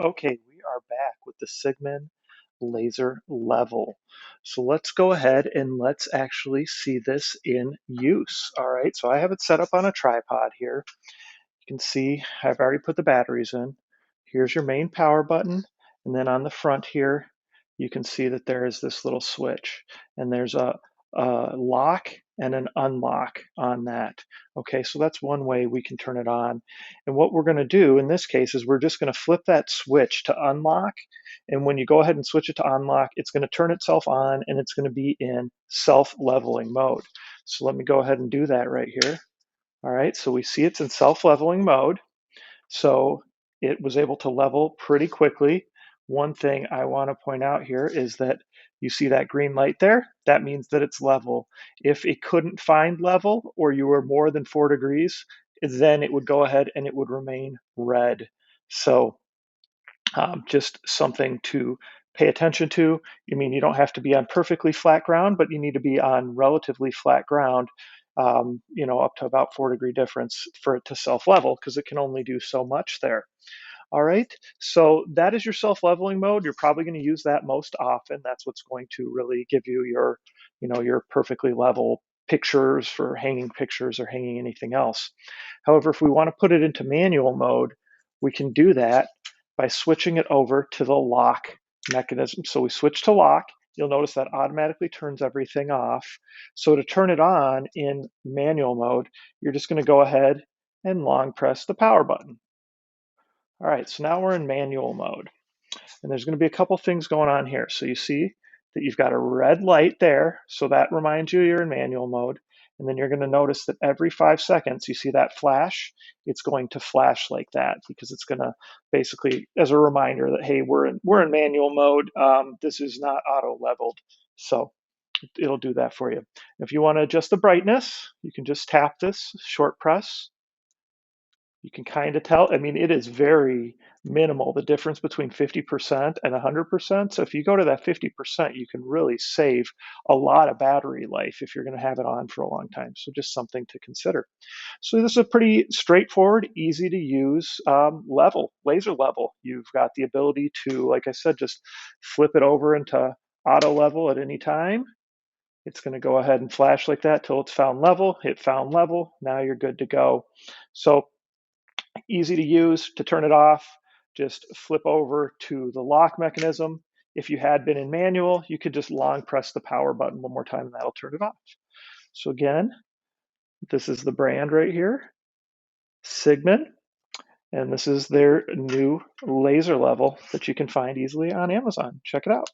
Okay, we are back with the CIGMAN laser level. So let's go ahead and let's actually see this in use. All right, so I have it set up on a tripod here. You can see I've already put the batteries in. Here's your main power button, and then on the front here, you can see that there is this little switch, and there's a lock and an unlock on that. Okay, so that's one way we can turn it on. And what we're going to do in this case is we're just going to flip that switch to unlock. And when you go ahead and switch it to unlock, it's going to turn itself on and it's going to be in self-leveling mode. So let me go ahead and do that right here. All right, so we see it's in self-leveling mode. So it was able to level pretty quickly. One thing I want to point out here is that you see that green light there? That means that it's level. If it couldn't find level or you were more than 4 degrees, then it would go ahead and it would remain red. So just something to pay attention to. I mean, you don't have to be on perfectly flat ground, but you need to be on relatively flat ground, up to about 4 degree difference for it to self-level because it can only do so much there. All right, so that is your self-leveling mode. You're probably going to use that most often. That's what's going to really give you your perfectly level pictures for hanging pictures or hanging anything else. However, if we want to put it into manual mode, we can do that by switching it over to the lock mechanism. So we switch to lock. You'll notice that automatically turns everything off. So to turn it on in manual mode, you're just going to go ahead and long press the power button. All right, so now we're in manual mode. And there's going to be a couple things going on here. So you see that you've got a red light there. So that reminds you you're in manual mode. And then you're going to notice that every 5 seconds you see that flash, it's going to flash like that because it's going to basically, as a reminder that, hey, we're in manual mode. This is not auto leveled. So it'll do that for you. If you want to adjust the brightness, you can just tap this, short press. You can kind of tell. I mean, it is very minimal, the difference between 50% and 100%. So if you go to that 50%, you can really save a lot of battery life if you're going to have it on for a long time. So just something to consider. So this is a pretty straightforward, easy to use laser level. You've got the ability to, like I said, just flip it over into auto level at any time. It's going to go ahead and flash like that till it's found level. Hit found level. Now you're good to go. So easy to use. To turn it off, just flip over to the lock mechanism. If you had been in manual, you could just long press the power button one more time and that'll turn it off. So again, this is the brand right here, CIGMAN, and this is their new laser level that you can find easily on Amazon. Check it out.